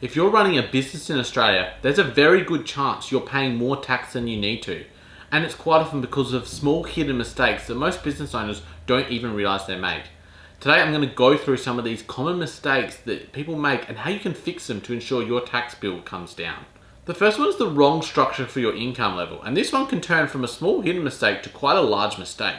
If you're running a business in Australia, there's a very good chance you're paying more tax than you need to. And it's quite often because of small hidden mistakes that most business owners don't even realise they're made. Today I'm going to go through some of these common mistakes that people make and how you can fix them to ensure your tax bill comes down. The first one is the wrong structure for your income level, and this one can turn from a small hidden mistake to quite a large mistake.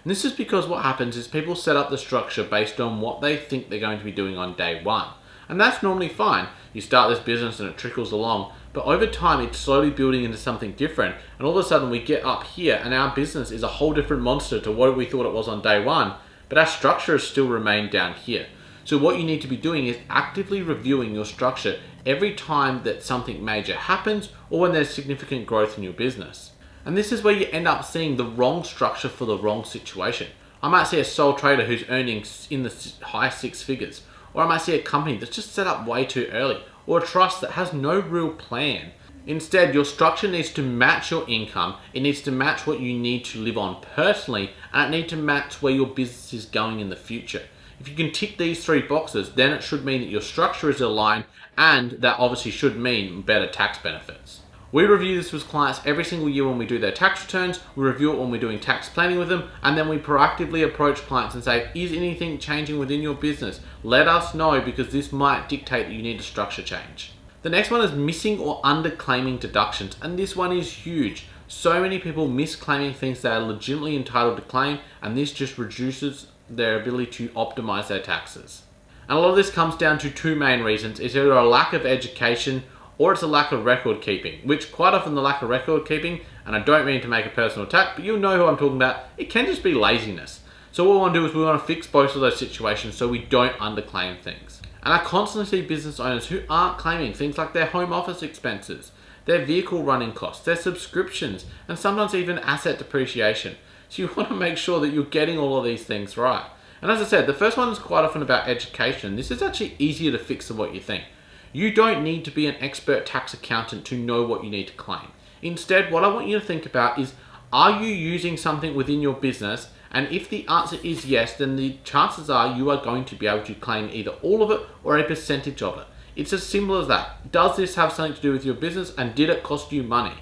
And this is because what happens is people set up the structure based on what they think they're going to be doing on day one. And that's normally fine. You start this business and it trickles along, but over time it's slowly building into something different, and all of a sudden we get up here and our business is a whole different monster to what we thought it was on day one, but our structure has still remained down here. So what you need to be doing is actively reviewing your structure every time that something major happens or when there's significant growth in your business. And this is where you end up seeing the wrong structure for the wrong situation. I might see a sole trader who's earning in the high six figures, or I might see a company that's just set up way too early, or a trust that has no real plan. Instead, your structure needs to match your income, it needs to match what you need to live on personally, and it needs to match where your business is going in the future. If you can tick these three boxes, then it should mean that your structure is aligned, and that obviously should mean better tax benefits. We review this with clients every single year when we do their tax returns, we review it when we're doing tax planning with them, and then we proactively approach clients and say, is anything changing within your business? Let us know, because this might dictate that you need a structure change. The next one is missing or underclaiming deductions, and this one is huge. So many people miss claiming things they are legitimately entitled to claim, and this just reduces their ability to optimize their taxes. And a lot of this comes down to two main reasons. It's either a lack of education or it's a lack of record keeping, which quite often the lack of record keeping, and I don't mean to make a personal attack, but you'll know who I'm talking about, it can just be laziness. So what we want to do is we want to fix both of those situations so we don't underclaim things. And I constantly see business owners who aren't claiming things like their home office expenses, their vehicle running costs, their subscriptions, and sometimes even asset depreciation. So you want to make sure that you're getting all of these things right. And as I said, the first one is quite often about education. This is actually easier to fix than what you think. You don't need to be an expert tax accountant to know what you need to claim. Instead, what I want you to think about is, are you using something within your business? And if the answer is yes, then the chances are you are going to be able to claim either all of it or a percentage of it. It's as simple as that. Does this have something to do with your business, and did it cost you money?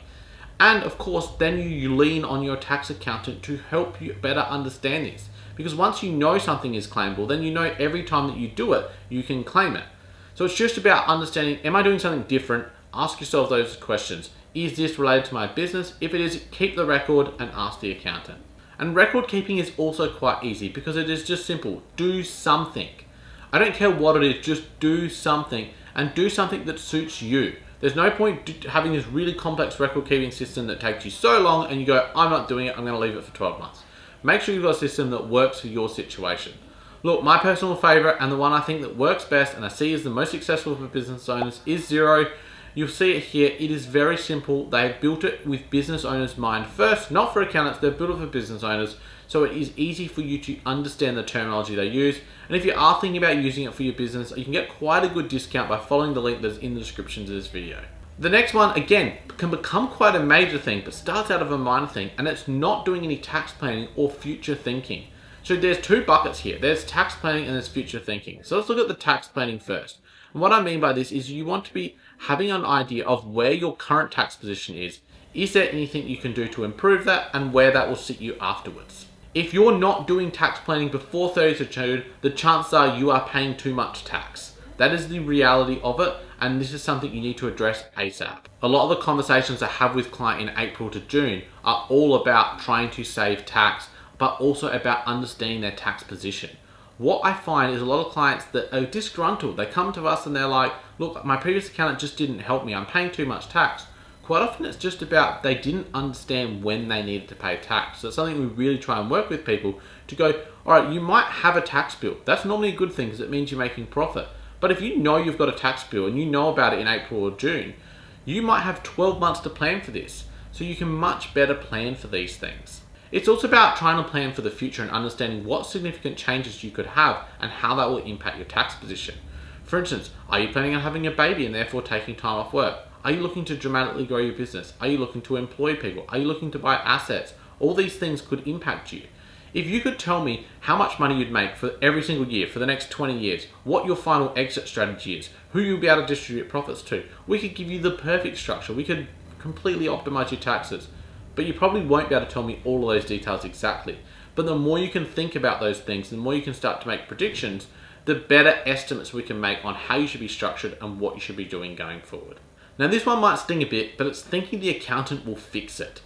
And of course, then you lean on your tax accountant to help you better understand this. Because once you know something is claimable, then you know every time that you do it, you can claim it. So it's just about understanding, am I doing something different? Ask yourself those questions. Is this related to my business? If it is, keep the record and ask the accountant. And record keeping is also quite easy because it is just simple. Do something. I don't care what it is, just do something, and do something that suits you. There's no point having this really complex record keeping system that takes you so long and you go, I'm not doing it, I'm going to leave it for 12 months. Make sure you've got a system that works for your situation. Look, my personal favorite and the one I think that works best and I see as the most successful for business owners is Xero. You'll see it here. It is very simple. They've built it with business owners in mind first, not for accountants. They've built it for business owners, so it is easy for you to understand the terminology they use. And if you are thinking about using it for your business, you can get quite a good discount by following the link that's in the description to this video. The next one, again, can become quite a major thing, but starts out of a minor thing, and it's not doing any tax planning or future thinking. So there's two buckets here. There's tax planning and there's future thinking. So let's look at the tax planning first. And what I mean by this is you want to be having an idea of where your current tax position is. Is there anything you can do to improve that, and where that will sit you afterwards? If you're not doing tax planning before 30th of June, the chances are you are paying too much tax. That is the reality of it, and this is something you need to address ASAP. A lot of the conversations I have with clients in April to June are all about trying to save tax, but also about understanding their tax position. What I find is a lot of clients that are disgruntled. They come to us and they're like, look, my previous accountant just didn't help me. I'm paying too much tax. Quite often it's just about they didn't understand when they needed to pay tax. So it's something we really try and work with people to go, all right, you might have a tax bill. That's normally a good thing because it means you're making profit. But if you know you've got a tax bill and you know about it in April or June, you might have 12 months to plan for this. So you can much better plan for these things. It's also about trying to plan for the future and understanding what significant changes you could have and how that will impact your tax position. For instance, are you planning on having a baby and therefore taking time off work? Are you looking to dramatically grow your business? Are you looking to employ people? Are you looking to buy assets? All these things could impact you. If you could tell me how much money you'd make for every single year for the next 20 years, what your final exit strategy is, who you'll be able to distribute profits to, we could give you the perfect structure. We could completely optimize your taxes. But you probably won't be able to tell me all of those details exactly. But the more you can think about those things, the more you can start to make predictions, the better estimates we can make on how you should be structured and what you should be doing going forward. Now this one might sting a bit, but it's thinking the accountant will fix it.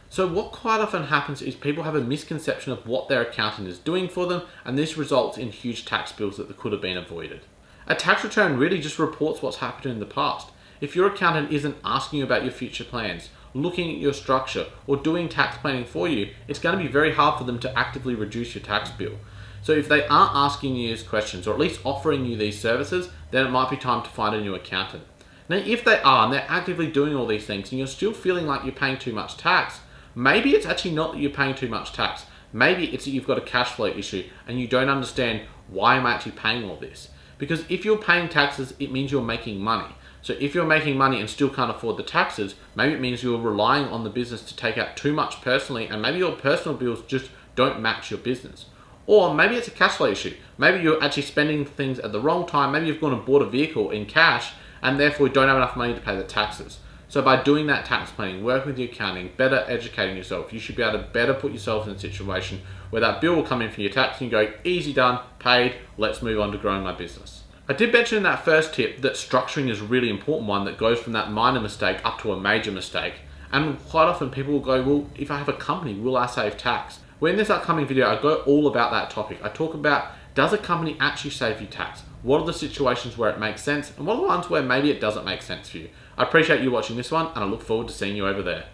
So what quite often happens is people have a misconception of what their accountant is doing for them, and this results in huge tax bills that could have been avoided. A tax return really just reports what's happened in the past. If your accountant isn't asking you about your future plans, looking at your structure, or doing tax planning for you, it's going to be very hard for them to actively reduce your tax bill. So if they aren't asking you these questions, or at least offering you these services, then it might be time to find a new accountant. Now if they are, and they're actively doing all these things, and you're still feeling like you're paying too much tax, maybe it's actually not that you're paying too much tax. Maybe it's that you've got a cash flow issue and you don't understand why am I actually paying all this. Because if you're paying taxes, it means you're making money. So if you're making money and still can't afford the taxes, maybe it means you're relying on the business to take out too much personally, and maybe your personal bills just don't match your business. Or maybe it's a cash flow issue. Maybe you're actually spending things at the wrong time. Maybe you've gone and bought a vehicle in cash and therefore you don't have enough money to pay the taxes. So by doing that tax planning, working with your accounting, better educating yourself, you should be able to better put yourself in a situation where that bill will come in for your tax and you go, easy done, paid, let's move on to growing my business. I did mention in that first tip that structuring is a really important one that goes from that minor mistake up to a major mistake. And quite often people will go, well, if I have a company, will I save tax? Well, in this upcoming video, I go all about that topic. I talk about, does a company actually save you tax? What are the situations where it makes sense? And what are the ones where maybe it doesn't make sense for you? I appreciate you watching this one, and I look forward to seeing you over there.